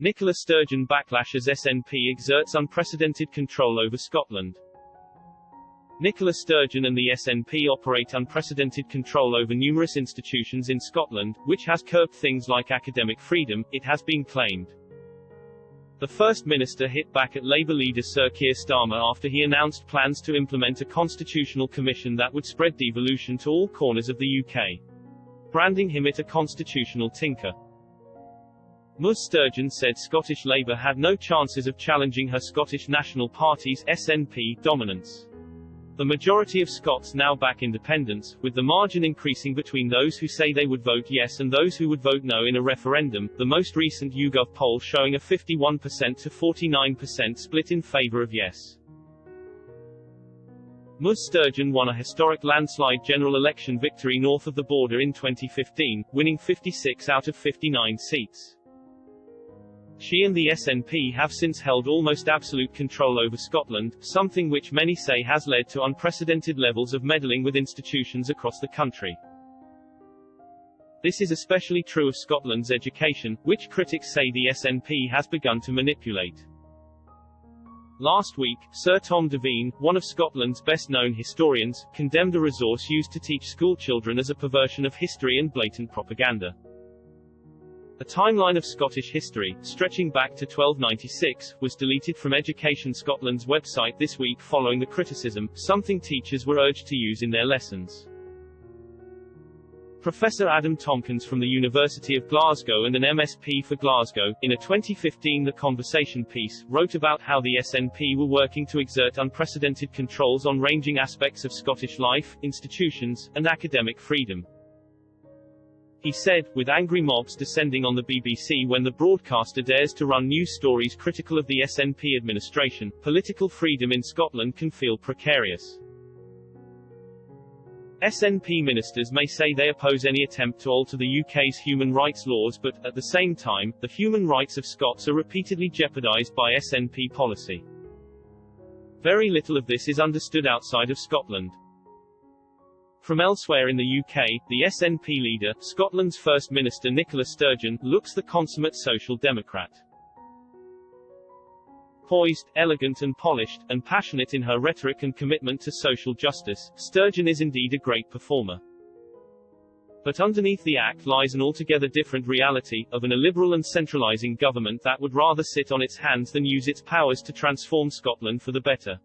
Nicola Sturgeon backlash as SNP exerts unprecedented control over Scotland. Nicola Sturgeon and the SNP operate unprecedented control over numerous institutions in Scotland, which has curbed things like academic freedom, it has been claimed. The First Minister hit back at Labour leader Sir Keir Starmer after he announced plans to implement a constitutional commission that would spread devolution to all corners of the UK, branding him as a constitutional tinker. Ms Sturgeon said Scottish Labour had no chances of challenging her Scottish National Party's SNP dominance. The majority of Scots now back independence, with the margin increasing between those who say they would vote yes and those who would vote no in a referendum, the most recent YouGov poll showing a 51% to 49% split in favour of yes. Ms Sturgeon won a historic landslide general election victory north of the border in 2015, winning 56 out of 59 seats. She and the SNP have since held almost absolute control over Scotland, something which many say has led to unprecedented levels of meddling with institutions across the country. This is especially true of Scotland's education, which critics say the SNP has begun to manipulate. Last week, Sir Tom Devine, one of Scotland's best-known historians, condemned a resource used to teach schoolchildren as a perversion of history and blatant propaganda. A timeline of Scottish history, stretching back to 1296, was deleted from Education Scotland's website this week following the criticism, something teachers were urged to use in their lessons. Professor Adam Tompkins from the University of Glasgow and an MSP for Glasgow, in a 2015 The Conversation piece, wrote about how the SNP were working to exert unprecedented controls on ranging aspects of Scottish life, institutions, and academic freedom. He said, with angry mobs descending on the BBC when the broadcaster dares to run news stories critical of the SNP administration, political freedom in Scotland can feel precarious. SNP ministers may say they oppose any attempt to alter the UK's human rights laws but, at the same time, the human rights of Scots are repeatedly jeopardised by SNP policy. Very little of this is understood outside of Scotland. From elsewhere in the UK, the SNP leader, Scotland's First Minister Nicola Sturgeon, looks the consummate social democrat. Poised, elegant and polished, and passionate in her rhetoric and commitment to social justice, Sturgeon is indeed a great performer. But underneath the act lies an altogether different reality, of an illiberal and centralising government that would rather sit on its hands than use its powers to transform Scotland for the better.